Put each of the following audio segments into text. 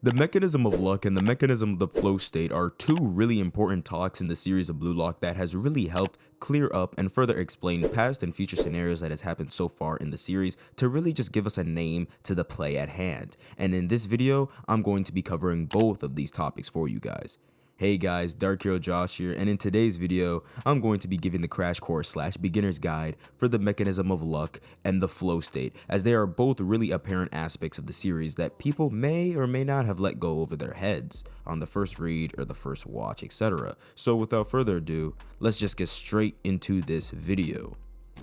The mechanism of luck and the mechanism of the flow state are two really important talks in the series of Blue Lock that has really helped clear up and further explain past and future scenarios that has happened so far in the series to really just give us a name to the play at hand. And in this video, I'm going to be covering both of these topics for you guys. Hey guys, DarkheroJosh here, and in today's video, I'm going to be giving the crash course / beginner's guide for the mechanism of luck and the flow state, as they are both really apparent aspects of the series that people may or may not have let go over their heads on the first read or the first watch, etc. So without further ado, let's just get straight into this video.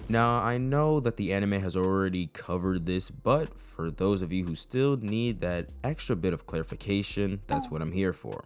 Now, I know that the anime has already covered this, but for those of you who still need that extra bit of clarification, that's what I'm here for.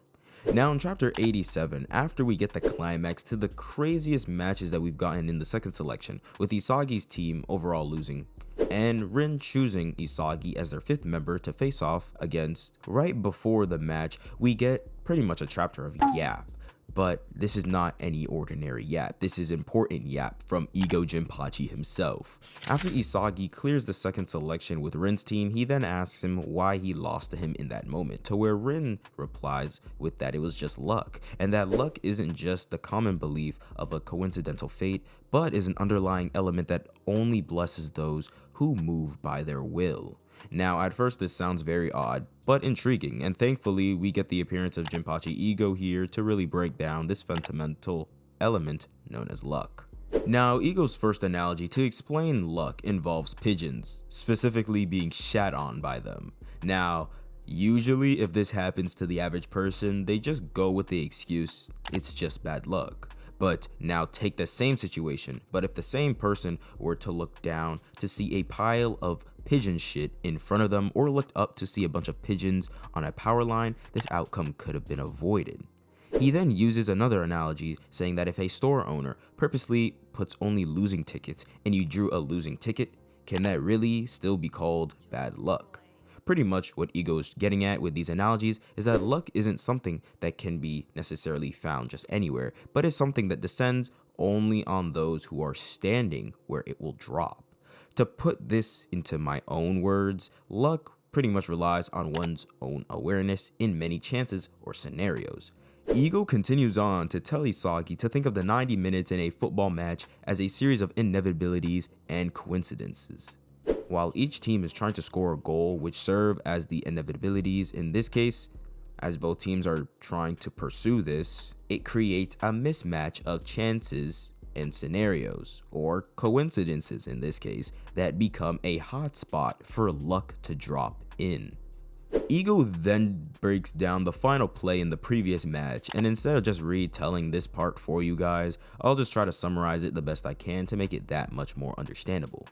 Now in chapter 87, after we get the climax to the craziest matches that we've gotten in the second selection, with Isagi's team overall losing, and Rin choosing Isagi as their 5th member to face off against, right before the match, we get pretty much a chapter of yap. But this is not any ordinary yap, this is important yap from Ego Jinpachi himself. After Isagi clears the second selection with Rin's team, he then asks him why he lost to him in that moment, to where Rin replies with that it was just luck, and that luck isn't just the common belief of a coincidental fate, but is an underlying element that only blesses those who move by their will. Now, at first this sounds very odd, but intriguing, and thankfully we get the appearance of Jinpachi Ego here to really break down this fundamental element known as luck. Now, Ego's first analogy to explain luck involves pigeons, specifically being shat on by them. Now, usually if this happens to the average person, they just go with the excuse, it's just bad luck. But now take the same situation, but if the same person were to look down to see a pile of pigeon shit in front of them, or looked up to see a bunch of pigeons on a power line, this outcome could have been avoided. He then uses another analogy, saying that if a store owner purposely puts only losing tickets and you drew a losing ticket, can that really still be called bad luck? Pretty much what Ego's getting at with these analogies is that luck isn't something that can be necessarily found just anywhere, but is something that descends only on those who are standing where it will drop. To put this into my own words, luck pretty much relies on one's own awareness in many chances or scenarios. Ego continues on to tell Isagi to think of the 90 minutes in a football match as a series of inevitabilities and coincidences. While each team is trying to score a goal which serve as the inevitabilities in this case, as both teams are trying to pursue this, it creates a mismatch of chances and scenarios, or coincidences in this case, that become a hotspot for luck to drop in. Ego then breaks down the final play in the previous match, and instead of just retelling this part for you guys, I'll just try to summarize it the best I can to make it that much more understandable.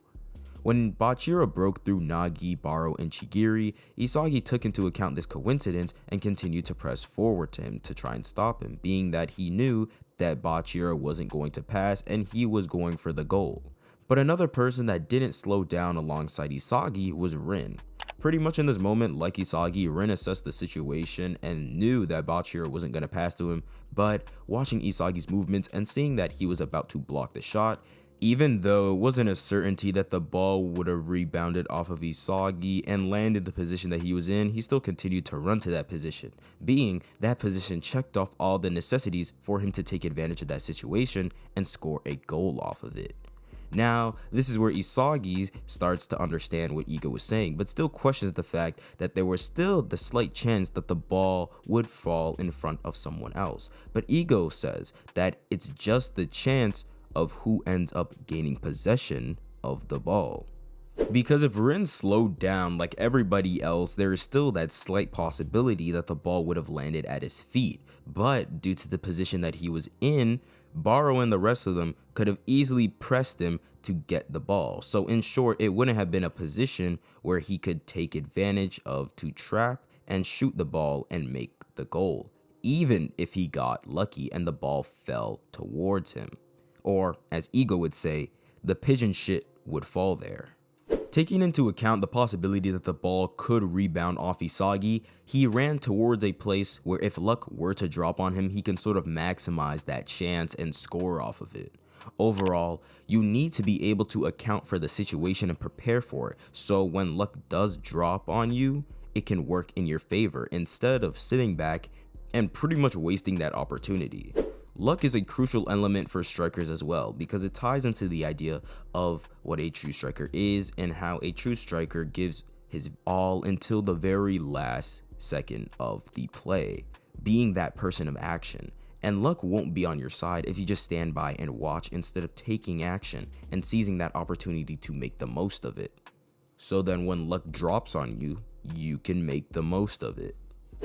When Bachira broke through Nagi, Baro, and Chigiri, Isagi took into account this coincidence and continued to press forward to him to try and stop him, being that he knew that Bachira wasn't going to pass and he was going for the goal. But another person that didn't slow down alongside Isagi was Rin. Pretty much in this moment, like Isagi, Rin assessed the situation and knew that Bachira wasn't going to pass to him, but watching Isagi's movements and seeing that he was about to block the shot, even though it wasn't a certainty that the ball would have rebounded off of Isagi and landed the position that he was in, he still continued to run to that position, being that position checked off all the necessities for him to take advantage of that situation and score a goal off of it. Now, this is where Isagi starts to understand what Ego was saying, but still questions the fact that there was still the slight chance that the ball would fall in front of someone else. But Ego says that it's just the chance of who ends up gaining possession of the ball. Because if Rin slowed down like everybody else, there is still that slight possibility that the ball would have landed at his feet, but due to the position that he was in, Baro and the rest of them could have easily pressed him to get the ball. So in short, it wouldn't have been a position where he could take advantage of to trap and shoot the ball and make the goal, even if he got lucky and the ball fell towards him. Or, as Ego would say, the pigeon shit would fall there. Taking into account the possibility that the ball could rebound off Isagi, he ran towards a place where if luck were to drop on him, he can sort of maximize that chance and score off of it. Overall, you need to be able to account for the situation and prepare for it, so when luck does drop on you, it can work in your favor instead of sitting back and pretty much wasting that opportunity. Luck is a crucial element for strikers as well, because it ties into the idea of what a true striker is and how a true striker gives his all until the very last second of the play, being that person of action. And luck won't be on your side if you just stand by and watch instead of taking action and seizing that opportunity to make the most of it. So then when luck drops on you, you can make the most of it.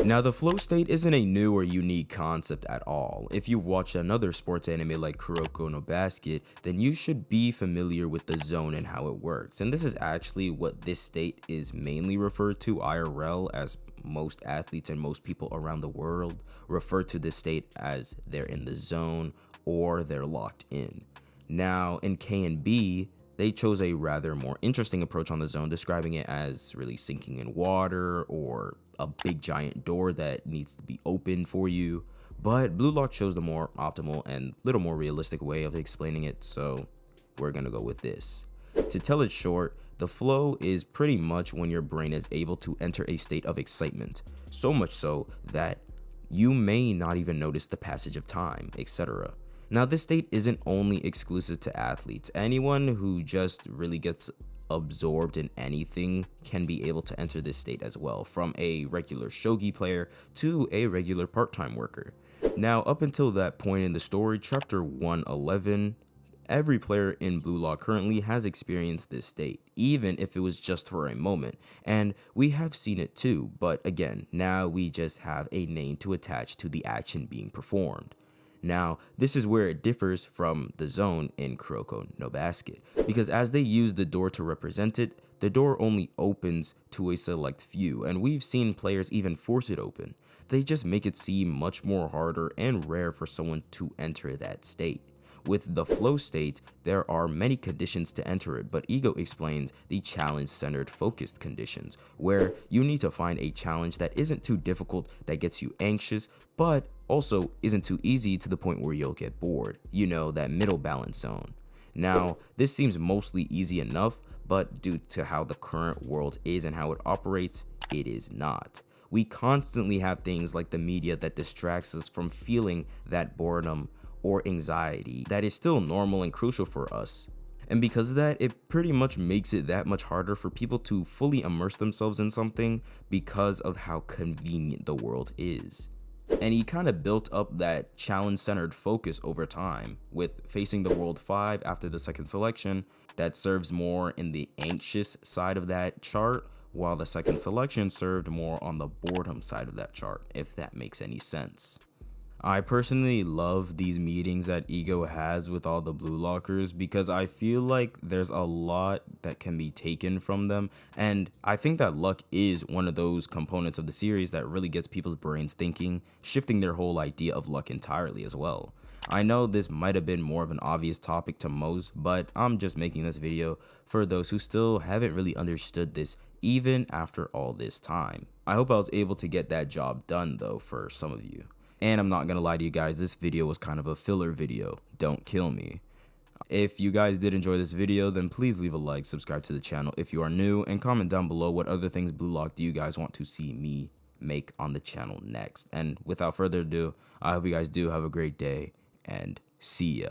Now, the flow state isn't a new or unique concept at all. If you've watched another sports anime like Kuroko no Basket, then you should be familiar with the zone and how it works. And this is actually what this state is mainly referred to IRL, as most athletes and most people around the world refer to this state as they're in the zone or they're locked in. Now, in K and B, they chose a rather more interesting approach on the zone, describing it as really sinking in water or a big giant door that needs to be opened for you. But Blue Lock chose the more optimal and little more realistic way of explaining it, so we're gonna go with this. To tell it short, the flow is pretty much when your brain is able to enter a state of excitement, so much so that you may not even notice the passage of time, etc. Now, this state isn't only exclusive to athletes. Anyone who just really gets absorbed in anything can be able to enter this state as well, from a regular shogi player to a regular part-time worker. Now, up until that point in the story, chapter 111, every player in Blue Lock currently has experienced this state, even if it was just for a moment, and we have seen it too, but again, now we just have a name to attach to the action being performed. Now, this is where it differs from the zone in Kuroko no Basket, because as they use the door to represent it, the door only opens to a select few, and we've seen players even force it open. They just make it seem much more harder and rare for someone to enter that state. With the flow state, there are many conditions to enter it, but Ego explains the challenge-centered focused conditions, where you need to find a challenge that isn't too difficult, that gets you anxious, but also isn't too easy to the point where you'll get bored. You know, that middle balance zone. Now, this seems mostly easy enough, but due to how the current world is and how it operates, it is not. We constantly have things like the media that distracts us from feeling that boredom or anxiety that is still normal and crucial for us. And because of that, it pretty much makes it that much harder for people to fully immerse themselves in something because of how convenient the world is. And he kind of built up that challenge-centered focus over time, with Facing the World 5 after the second selection that serves more in the anxious side of that chart, while the second selection served more on the boredom side of that chart, if that makes any sense. I personally love these meetings that Ego has with all the Blue Lockers because I feel like there's a lot that can be taken from them, and I think that luck is one of those components of the series that really gets people's brains thinking, shifting their whole idea of luck entirely as well. I know this might have been more of an obvious topic to most, but I'm just making this video for those who still haven't really understood this even after all this time. I hope I was able to get that job done though for some of you. And I'm not gonna lie to you guys, this video was kind of a filler video. Don't kill me. If you guys did enjoy this video, then please leave a like, subscribe to the channel if you are new, and comment down below what other things Blue Lock do you guys want to see me make on the channel next. And without further ado, I hope you guys do have a great day, and see ya.